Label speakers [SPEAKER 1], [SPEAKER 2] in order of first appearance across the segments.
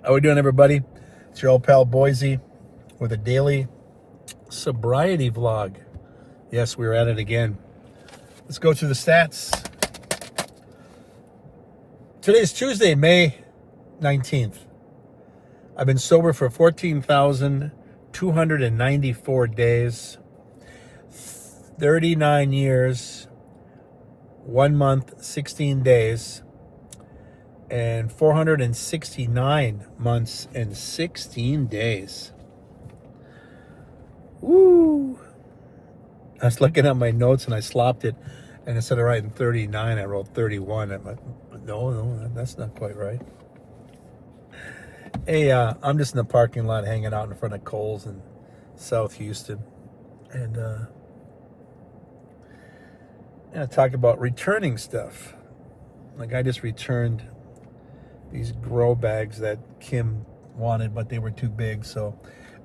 [SPEAKER 1] How we doing, everybody? It's your old pal Boise with a daily sobriety vlog. Yes, we're at it again. Let's go through the stats. Today's Tuesday, May 19th. I've been sober for 14,294 days, 39 years, 1 month, 16 days, and 469 months and 16 days. Woo! I was looking at my notes and I slopped it, and instead of writing 39, I wrote 31. I'm like, no, that's not quite right. Hey, I'm just in the parking lot hanging out in front of Kohl's in South Houston, and I talk about returning stuff. Like, I just returned these grow bags that Kim wanted, but they were too big, so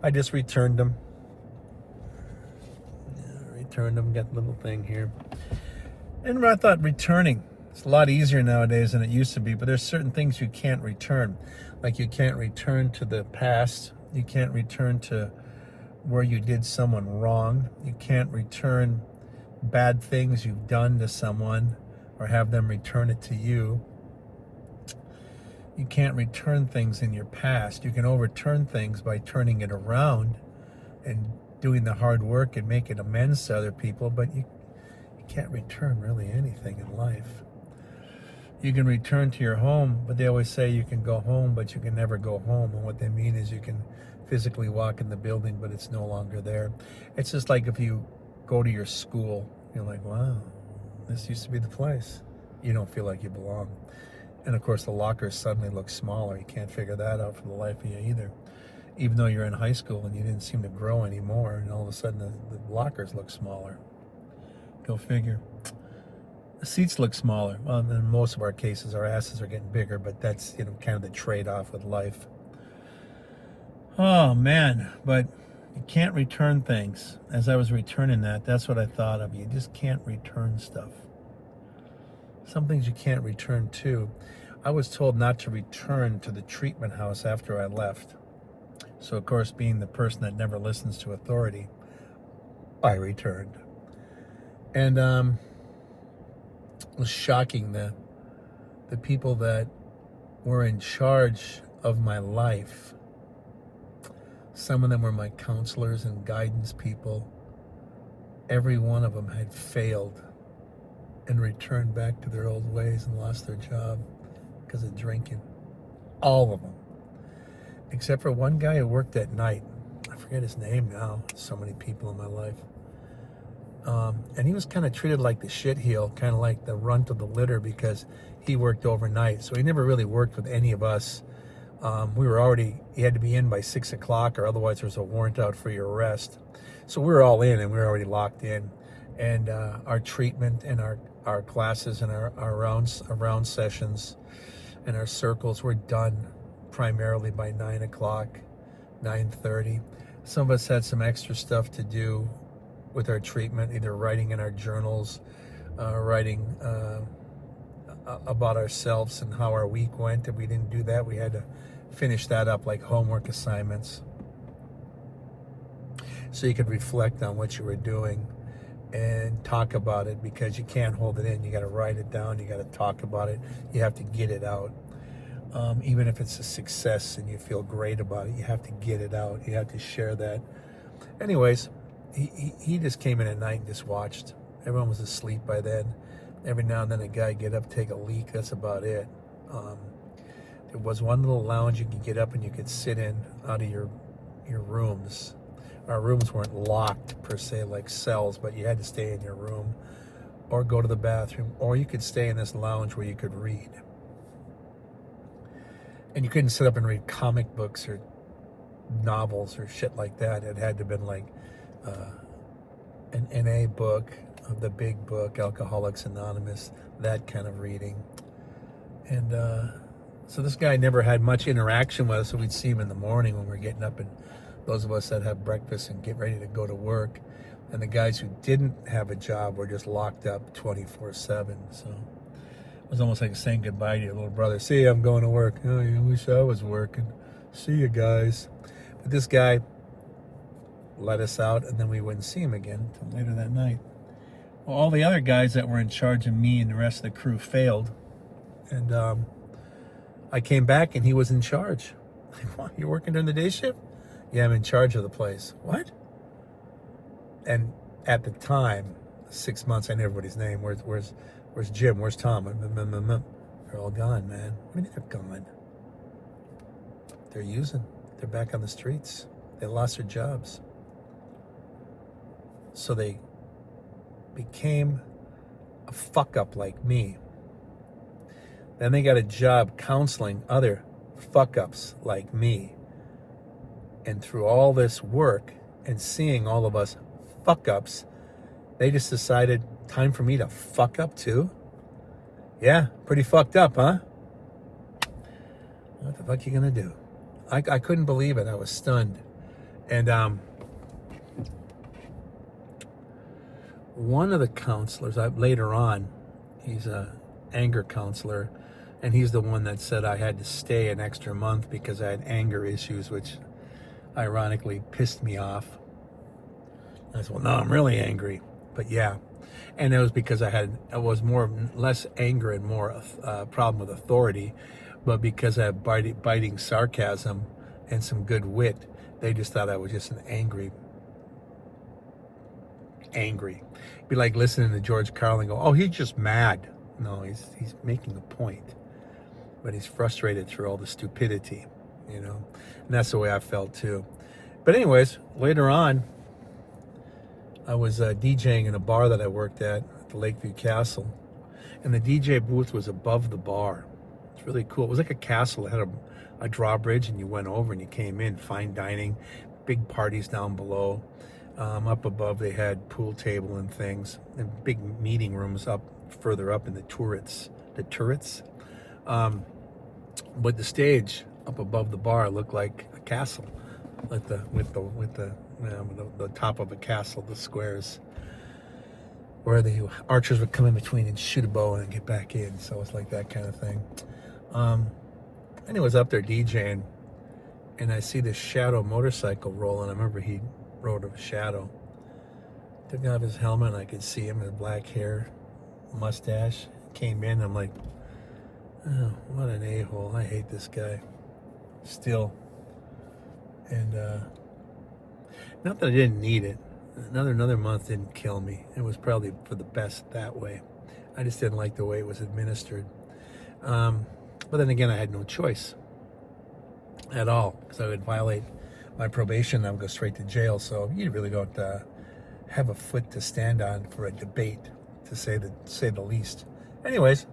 [SPEAKER 1] I just returned them. Got a little thing here. And I thought returning, it's a lot easier nowadays than it used to be, but there's certain things you can't return. Like, you can't return to the past. You can't return to where you did someone wrong. You can't return bad things you've done to someone or have them return it to you. You can't return things in your past. You can overturn things by turning it around and doing the hard work and making amends to other people, but you can't return really anything in life. You can return to your home, but they always say you can go home, but you can never go home. And what they mean is you can physically walk in the building, but it's no longer there. It's just like if you go to your school, you're like, wow, this used to be the place. You don't feel like you belong. And of course, the lockers suddenly look smaller. You can't figure that out for the life of you either. Even though you're in high school and you didn't seem to grow anymore, and all of a sudden the lockers look smaller. Go figure. The seats look smaller. Well, in most of our cases, our asses are getting bigger, but that's, kind of the trade-off with life. Oh, man. But you can't return things. As I was returning that's what I thought of. You just can't return stuff. Some things you can't return to. I was told not to return to the treatment house after I left. So, of course, being the person that never listens to authority, I returned. And it was shocking, the people that were in charge of my life. Some of them were my counselors and guidance people. Every one of them had failed and returned back to their old ways and lost their job because of drinking. All of them. Except for one guy who worked at night. I forget his name now. So many people in my life. And he was kind of treated like the shitheel, kind of like the runt of the litter, because he worked overnight. So he never really worked with any of us. He had to be in by 6 o'clock, or otherwise there's a warrant out for your arrest. So we were all in, and we were already locked in. And our treatment and our classes and our round sessions and our circles were done primarily by 9 o'clock, 9:30. Some of us had some extra stuff to do with our treatment, either writing in our journals, writing about ourselves and how our week went. If we didn't do that, we had to finish that up like homework assignments, so you could reflect on what you were doing and talk about it, because you can't hold it in. You got to write it down. You got to talk about it. You have to get it out. Even if it's a success and you feel great about it, you have to get it out. You have to share that. Anyways, he just came in at night and just watched. Everyone was asleep by then. Every now and then a guy get up, take a leak. That's about it. There was one little lounge you could get up and you could sit in out of your rooms. Our rooms weren't locked per se like cells, but you had to stay in your room or go to the bathroom, or you could stay in this lounge where you could read. And you couldn't sit up and read comic books or novels or shit like that. It had to have been like an NA book, the big book, Alcoholics Anonymous, that kind of reading. And so this guy never had much interaction with us, so we'd see him in the morning when we were getting up, and those of us that have breakfast and get ready to go to work. And the guys who didn't have a job were just locked up 24/7. So it was almost like saying goodbye to your little brother. See, I'm going to work. Oh, I wish I was working. See you guys. But this guy let us out, and then we wouldn't see him again until later that night. Well, all the other guys that were in charge of me and the rest of the crew failed. And I came back, and he was in charge. What, you're working during the day shift? Yeah, I'm in charge of the place. What? And at the time, 6 months, I knew everybody's name. Where's Jim? Where's Tom? They're all gone, man. What do you mean they're gone? They're using. They're back on the streets. They lost their jobs. So they became a fuck up like me. Then they got a job counseling other fuck ups like me. And through all this work and seeing all of us fuck ups, they just decided, time for me to fuck up too? Yeah, pretty fucked up, huh? What the fuck are you gonna do? I couldn't believe it. I was stunned. And one of the counselors, later on, he's a anger counselor, and he's the one that said I had to stay an extra month because I had anger issues, which ironically pissed me off. I said, well, no, I'm really angry. But yeah. And it was because I was less anger and more problem with authority, but because I have biting sarcasm and some good wit, they just thought I was just an angry. It'd be like listening to George Carlin go, oh, he's just mad. No, he's making a point, but he's frustrated through all the stupidity, and that's the way I felt too. But anyways, later on, I was DJing in a bar that I worked at the Lakeview Castle, and the DJ booth was above the bar. It's really cool. It was like a castle. It had a drawbridge, and you went over and you came in. Fine dining, big parties down below. Up above, they had pool table and things, and big meeting rooms further up in the turrets. But the stage up above the bar looked like a castle, with the top of a castle, the squares, where the archers would come in between and shoot a bow and get back in. So it's like that kind of thing. And he was up there DJing, and I see this Shadow motorcycle rolling. I remember he rode a Shadow. Took off his helmet, and I could see him, his black hair, mustache. Came in, I'm like, oh, what an a-hole. I hate this guy. Still. And not that I didn't need it. Another month didn't kill me. It was probably for the best that way. I just didn't like the way it was administered. But then again, I had no choice at all, because I would violate my probation. I would go straight to jail. So you really don't have a foot to stand on for a debate, to say the least. Anyways,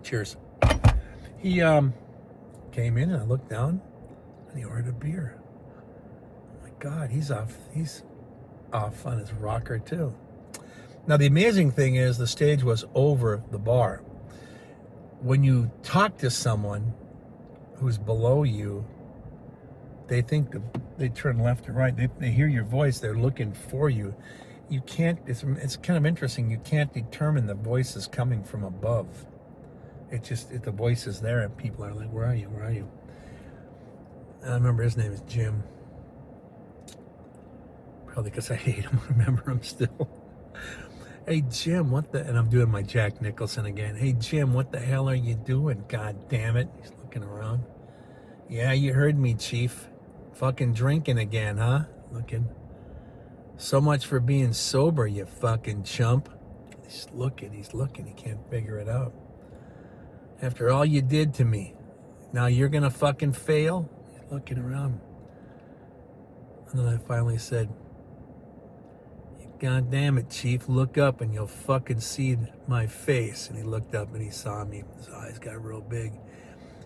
[SPEAKER 1] cheers. He came in, and I looked down, and he ordered a beer. Oh my God, he's off on his rocker too. Now the amazing thing is, the stage was over the bar. When you talk to someone who's below you, they think they turn left or right. They hear your voice. They're looking for you. You can't. It's kind of interesting. You can't determine the voice is coming from above. The voice is there, and people are like, "Where are you? Where are you?" And I remember his name is Jim. Probably because I hate him. I remember him still. Hey Jim, and I'm doing my Jack Nicholson again. Hey Jim, what the hell are you doing? God damn it. He's looking around. Yeah, you heard me, Chief. Fucking drinking again, huh? Looking. So much for being sober, you fucking chump. He's looking. He can't figure it out. After all you did to me, now you're gonna fucking fail? He's looking around. And then I finally said, God damn it, Chief, look up and you'll fucking see my face. And he looked up and he saw me. His eyes got real big.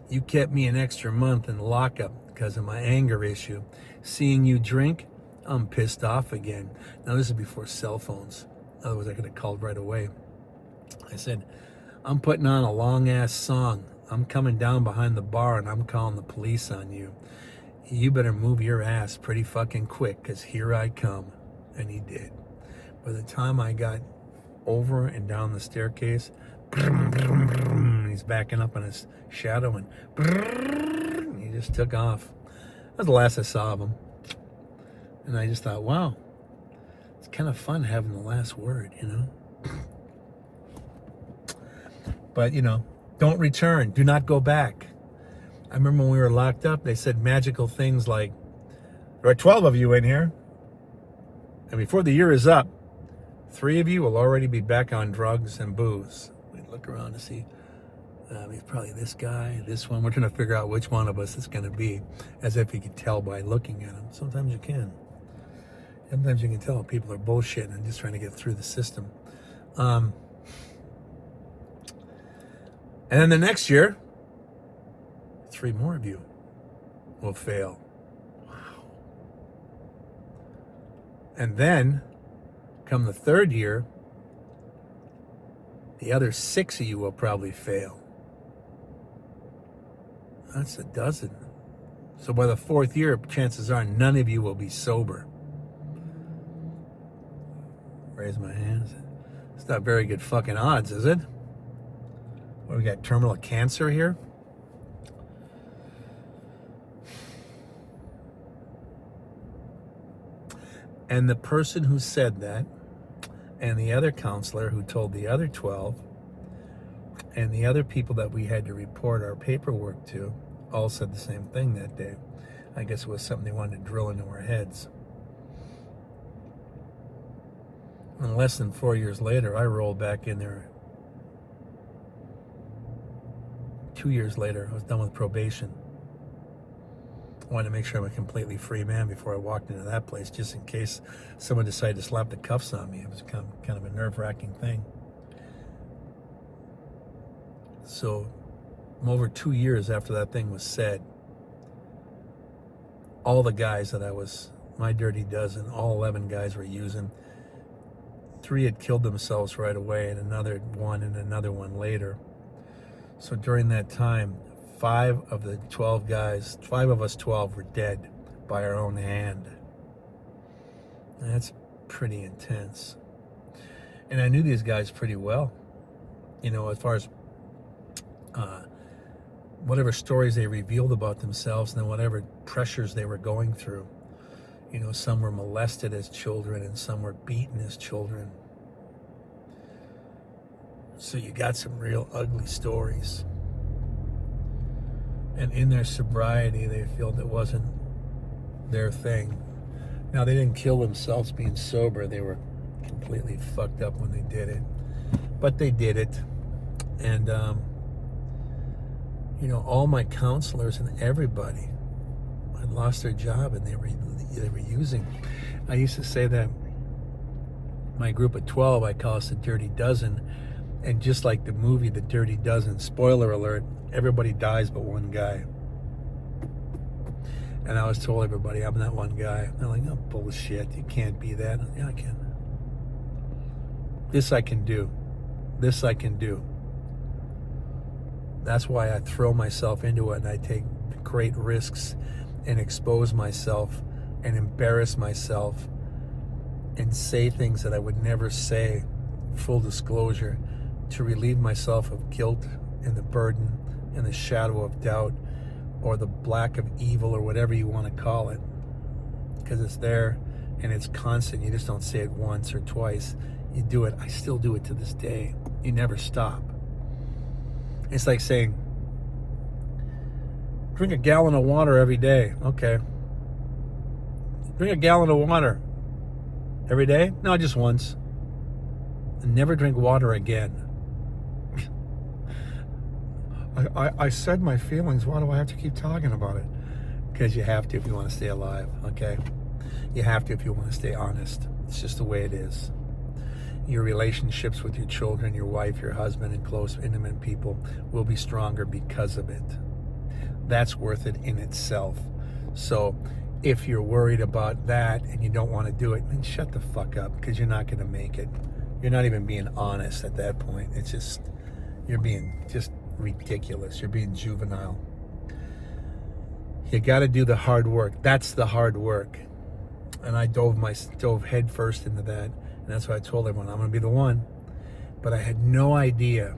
[SPEAKER 1] You kept me an extra month in lockup because of my anger issue. Seeing you drink, I'm pissed off again. Now, this is before cell phones. Otherwise, I could have called right away. I said, I'm putting on a long-ass song. I'm coming down behind the bar and I'm calling the police on you. You better move your ass pretty fucking quick, because here I come. And he did. By the time I got over and down the staircase, he's backing up on his Shadow, and he just took off. That was the last I saw of him. And I just thought, wow, it's kind of fun having the last word, you know? But, you know, don't return. Do not go back. I remember when we were locked up, they said magical things like, there are 12 of you in here. And before the year is up, 3 of you will already be back on drugs and booze. We look around to see, it's probably this guy, this one. We're trying to figure out which one of us it's going to be, as if you could tell by looking at them. Sometimes you can. Sometimes you can tell people are bullshitting and just trying to get through the system. And then the next year, 3 more of you will fail. Wow. And then, come the 3rd year, the other 6 of you will probably fail. That's a dozen. So by the 4th year, chances are none of you will be sober. Raise my hands. It's not very good fucking odds, is it? What, we got terminal cancer here? And the person who said that, and the other counselor who told the other 12, and the other people that we had to report our paperwork to, all said the same thing that day. I guess it was something they wanted to drill into our heads. And less than 4 years later, I rolled back in there. 2 years later, I was done with probation. I wanted to make sure I'm a completely free man before I walked into that place, just in case someone decided to slap the cuffs on me. It was kind of a nerve-wracking thing. So, over 2 years after that thing was said, all the guys that I was, my dirty dozen, all 11 guys were using, 3 had killed themselves right away, and another one later. So during that time, 5 of the 12 guys, 5 of us 12 were dead by our own hand. And that's pretty intense. And I knew these guys pretty well. You know, as far as whatever stories they revealed about themselves and then whatever pressures they were going through. You know, some were molested as children and some were beaten as children. So you got some real ugly stories. And in their sobriety, they felt it wasn't their thing. Now, they didn't kill themselves being sober. They were completely fucked up when they did it. But they did it. And, you know, all my counselors and everybody had lost their job and they were using. I used to say that my group of 12, I call us the Dirty Dozen. And just like the movie, The Dirty Dozen, spoiler alert, everybody dies but one guy. And I always told everybody, I'm that one guy. They're like, oh, bullshit, you can't be that. Yeah, I can. This I can do. This I can do. That's why I throw myself into it and I take great risks and expose myself and embarrass myself and say things that I would never say, full disclosure, to relieve myself of guilt and the burden and the shadow of doubt or the black of evil or whatever you want to call it. Because it's there and it's constant. You just don't say it once or twice. You do it. I still do it to this day. You never stop. It's like saying, drink a gallon of water every day. Okay. Drink a gallon of water every day? No, just once. And never drink water again. I said my feelings. Why do I have to keep talking about it? Because you have to if you want to stay alive, okay? You have to if you want to stay honest. It's just the way it is. Your relationships with your children, your wife, your husband, and close, intimate people will be stronger because of it. That's worth it in itself. So if you're worried about that and you don't want to do it, then shut the fuck up because you're not going to make it. You're not even being honest at that point. It's just, you're being just ridiculous. You're being juvenile. You got to do the hard work. That's the hard work. And I dove head first into that. And that's why I told everyone, I'm going to be the one. But I had no idea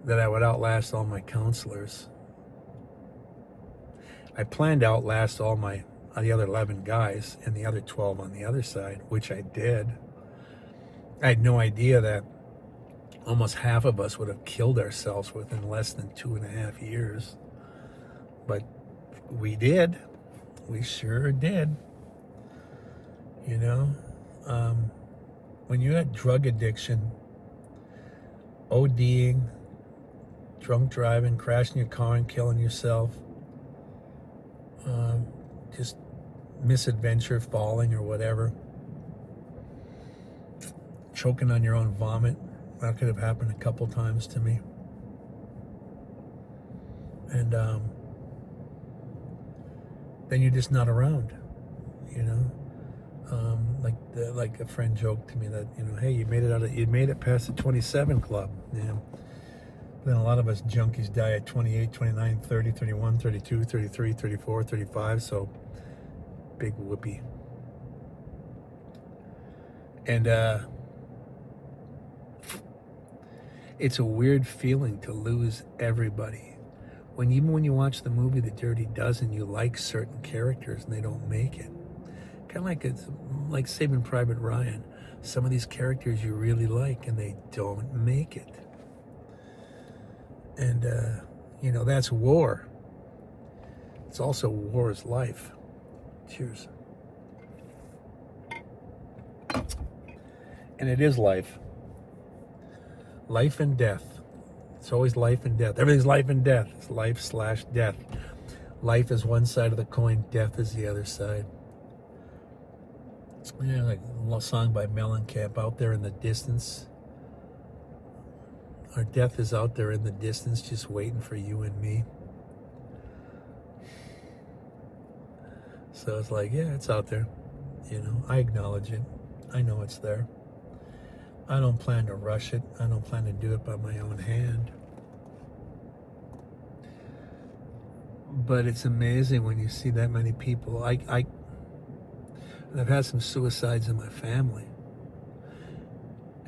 [SPEAKER 1] that I would outlast all my counselors. I planned to outlast all the other 11 guys and the other 12 on the other side, which I did. I had no idea that almost half of us would have killed ourselves within less than 2.5 years. But we did. We sure did. You know, when you had drug addiction, ODing, drunk driving, crashing your car and killing yourself, just misadventure, falling or whatever, choking on your own vomit. That could have happened a couple times to me. And then you're just not around, you know. Like a friend joked to me that, you know, hey, you made it past the 27 club. Yeah. Then a lot of us junkies die at 28, 29, 30, 31, 32, 33, 34, 35. So big whoopee. And it's a weird feeling to lose everybody. Even when you watch the movie The Dirty Dozen, you like certain characters and they don't make it. Kind of like it's like Saving Private Ryan. Some of these characters you really like and they don't make it. And, you know, that's war. It's also war is life. Cheers. And it is life. Life and death. It's always life and death. Everything's life and death. It's life/death. Life is one side of the coin. Death is the other side. Yeah, like a song by Mellencamp, Out There in the Distance. Our death is out there in the distance, just waiting for you and me. So it's like, yeah, it's out there. You know, I acknowledge it. I know it's there. I don't plan to rush it. I don't plan to do it by my own hand. But it's amazing when you see that many people. I've had some suicides in my family.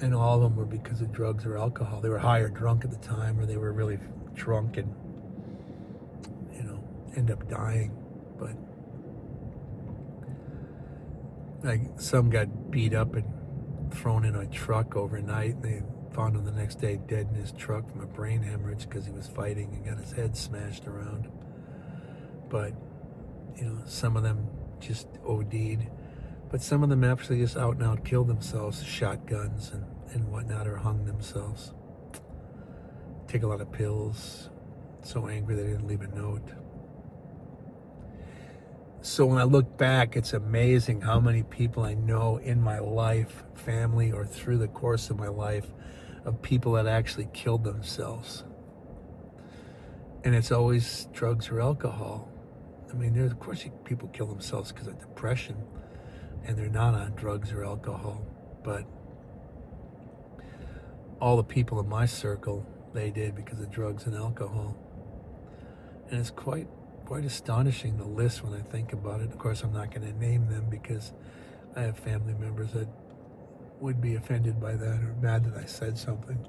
[SPEAKER 1] And all of them were because of drugs or alcohol. They were high or drunk at the time, or they were really drunk and, you know, end up dying. But like some got beat up and thrown in a truck overnight, and they found him the next day dead in his truck from a brain hemorrhage because he was fighting and got his head smashed around. But, you know, some of them just OD'd. But some of them actually just out and out killed themselves, shotguns and whatnot, or hung themselves. Take a lot of pills, so angry they didn't leave a note. So when I look back, it's amazing how many people I know in my life, family, or through the course of my life, of people that actually killed themselves. And it's always drugs or alcohol. I mean, of course people kill themselves because of depression, and they're not on drugs or alcohol. But all the people in my circle, they did because of drugs and alcohol. And it's quite astonishing, the list, when I think about it. Of course, I'm not going to name them because I have family members that would be offended by that or mad that I said something.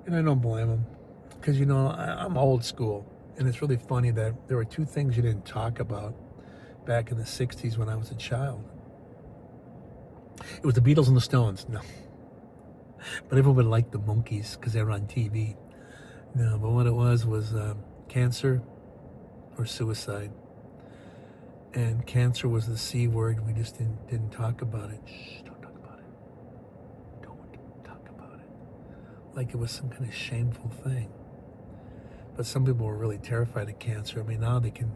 [SPEAKER 1] And I don't blame them because, you know, I'm old school. And it's really funny that there were two things you didn't talk about back in the 60s when I was a child. It was the Beatles and the Stones. No. But everyone liked the Monkees because they were on TV. No, but what it was cancer or suicide. And cancer was the C word. We just didn't talk about it. Shh, don't talk about it. Don't talk about it. Like it was some kind of shameful thing. But some people were really terrified of cancer. I mean, now they can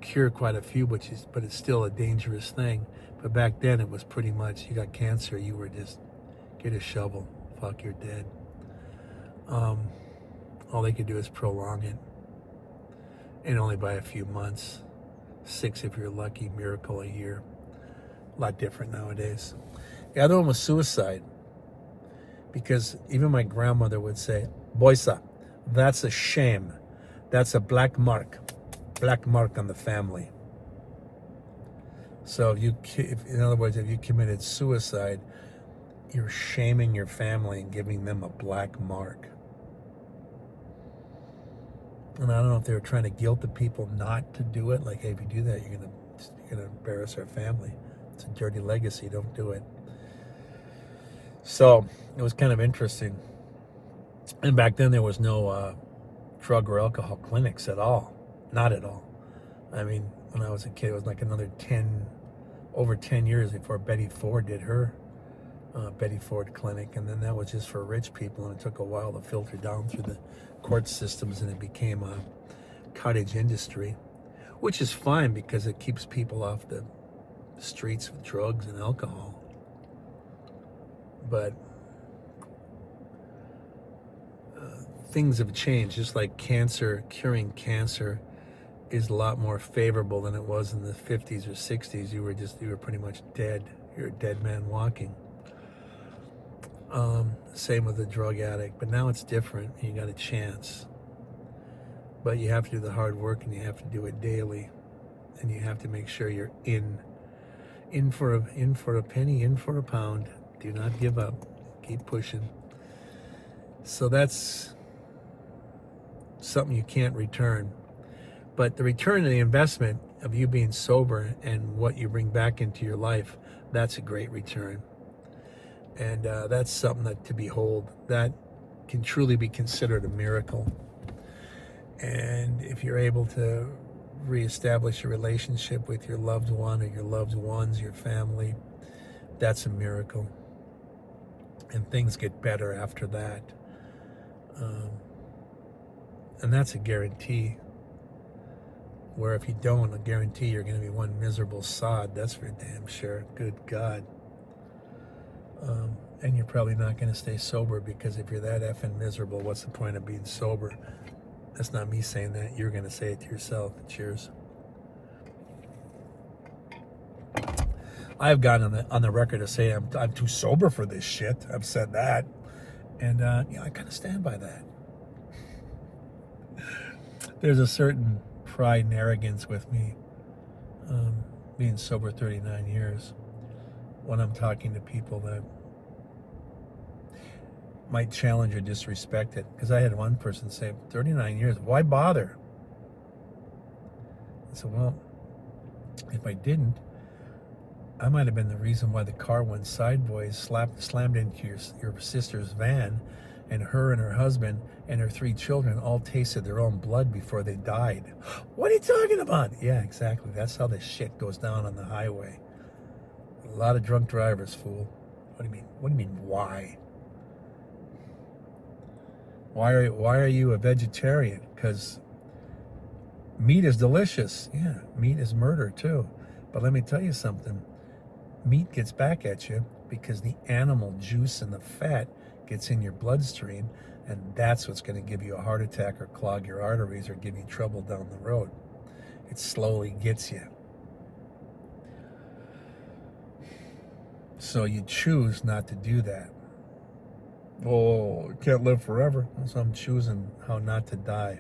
[SPEAKER 1] cure quite a few, but it's still a dangerous thing. But back then it was pretty much, you got cancer, you were just, get a shovel, fuck, you're dead. All they could do is prolong it. And only by a few months. 6 if you're lucky, miracle a year. A lot different nowadays. The other one was suicide. Because even my grandmother would say, Boisa, that's a shame. That's a black mark on the family. So in other words, if you committed suicide, you're shaming your family and giving them a black mark. And I don't know if they were trying to guilt the people not to do it. Like, hey, if you do that, you're gonna embarrass our family. It's a dirty legacy. Don't do it. So it was kind of interesting. And back then there was no drug or alcohol clinics at all. Not at all. I mean, when I was a kid, it was like over 10 years before Betty Ford did her Betty Ford clinic. And then that was just for rich people. And it took a while to filter down through the court systems, and it became a cottage industry, which is fine because it keeps people off the streets with drugs and alcohol. But things have changed. Just like cancer, curing cancer is a lot more favorable than it was in the 50s or 60s. You were pretty much dead. You're a dead man walking. Same with the drug addict, but now it's different. You got a chance, but you have to do the hard work, and you have to do it daily, and you have to make sure you're in for a penny, in for a pound. Do not give up. Keep pushing. So that's something you can't return. But the return of the investment of you being sober and what you bring back into your life, that's a great return. And that's something that to behold, that can truly be considered a miracle. And if you're able to reestablish a relationship with your loved one or your loved ones, your family, that's a miracle. And things get better after that. And that's a guarantee. Where if you don't, I guarantee you're going to be one miserable sod. That's for damn sure. Good God. And you're probably not going to stay sober, because if you're that effing miserable, what's the point of being sober? That's not me saying that. You're going to say it to yourself. Cheers. I've gotten on the record to say I'm too sober for this shit. I've said that. And, I kind of stand by that. There's a certain pride and arrogance with me, being sober 39 years, when I'm talking to people that might challenge or disrespect it. Because I had one person say, 39 years, why bother? I said, well, if I didn't, I might have been the reason why the car went sideways, slammed into your sister's van, and her and her husband and her 3 children all tasted their own blood before they died. What are you talking about? Yeah, exactly. That's how this shit goes down on the highway. A lot of drunk drivers, fool. What do you mean? What do you mean, why? Why are you a vegetarian? Because meat is delicious. Yeah, meat is murder too. But let me tell you something. Meat gets back at you because the animal juice and the fat gets in your bloodstream, and that's what's going to give you a heart attack or clog your arteries or give you trouble down the road. It slowly gets you. So you choose not to do that. Oh, I can't live forever. So I'm choosing how not to die.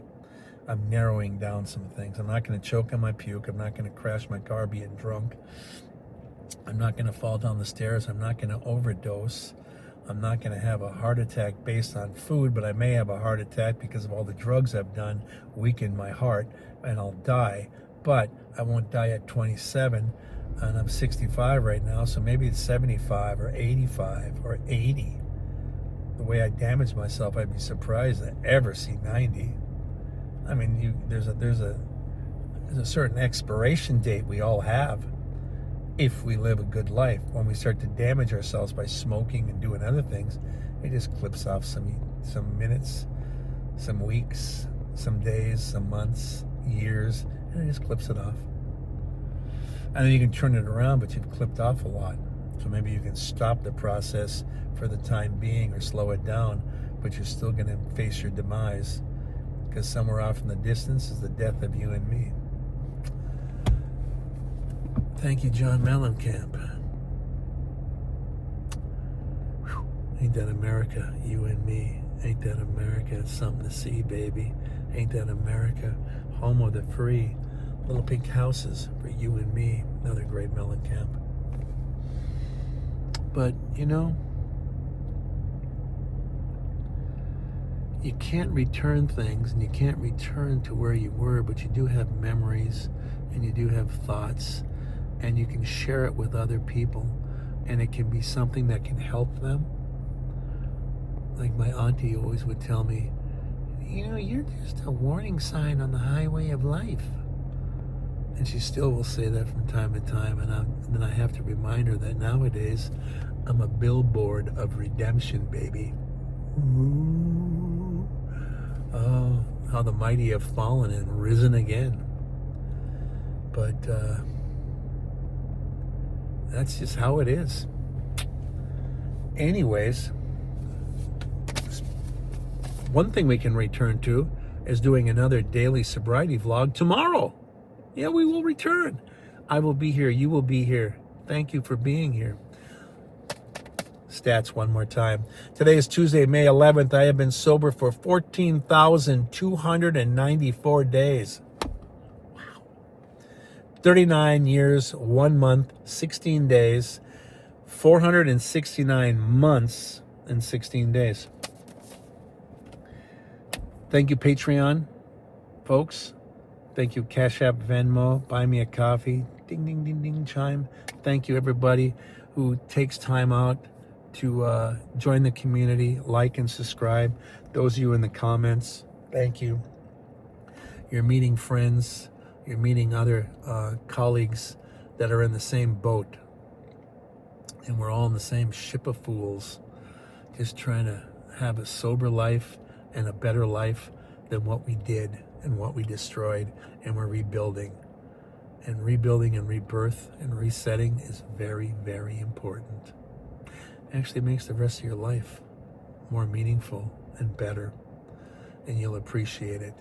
[SPEAKER 1] I'm narrowing down some things. I'm not going to choke on my puke. I'm not going to crash my car being drunk. I'm not going to fall down the stairs. I'm not going to overdose. I'm not going to have a heart attack based on food, but I may have a heart attack because of all the drugs I've done, weaken my heart, and I'll die. But I won't die at 27, and I'm 65 right now, so maybe it's 75 or 85 or 80. The way I damage myself, I'd be surprised to ever see 90. I mean, there's a certain expiration date we all have if we live a good life. When we start to damage ourselves by smoking and doing other things, it just clips off some minutes, some weeks, some days, some months, years, and it just clips it off. And then you can turn it around, but you've clipped off a lot. So maybe you can stop the process for the time being or slow it down, but you're still going to face your demise, because somewhere off in the distance is the death of you and me. Thank you, John Mellencamp. Whew. Ain't that America, you and me? Ain't that America? It's something to see, baby. Ain't that America? Home of the free. Little pink houses for you and me. Another great Mellencamp. But, you can't return things and you can't return to where you were, but you do have memories and you do have thoughts, and you can share it with other people, and it can be something that can help them. Like my auntie always would tell me, you're just a warning sign on the highway of life. And she still will say that from time to time, and then I have to remind her that nowadays I'm a billboard of redemption, baby. Ooh. Oh, how the mighty have fallen and risen again. But that's just how it is. Anyways, one thing we can return to is doing another daily sobriety vlog tomorrow. Yeah, we will return. I will be here. You will be here. Thank you for being here. Stats one more time. Today is Tuesday, May 11th. I have been sober for 14,294 days. Wow. 39 years, 1 month, 16 days, 469 months and 16 days. Thank you, Patreon, folks. Thank you, Cash App, Venmo, Buy Me a Coffee, ding, ding, ding, ding, chime. Thank you, everybody who takes time out to join the community, like and subscribe. Those of you in the comments, thank you. You're meeting friends. You're meeting other colleagues that are in the same boat. And we're all in the same ship of fools, just trying to have a sober life and a better life than what we did and what we destroyed, and we're rebuilding. And rebuilding and rebirth and resetting is very, very important. It actually makes the rest of your life more meaningful and better, and you'll appreciate it.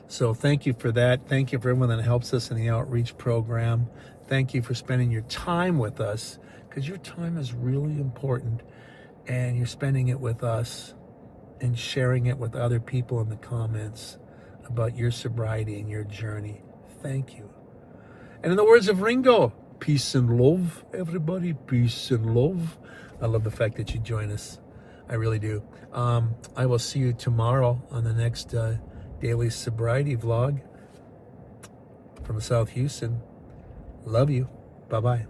[SPEAKER 1] So thank you for that. Thank you for everyone that helps us in the outreach program. Thank you for spending your time with us, because your time is really important, and you're spending it with us and sharing it with other people in the comments about your sobriety and your journey. Thank you. And in the words of Ringo, peace and love, everybody. Peace and love. I love the fact that you join us. I really do. I will see you tomorrow on the next daily sobriety vlog from South Houston. Love you. Bye-bye.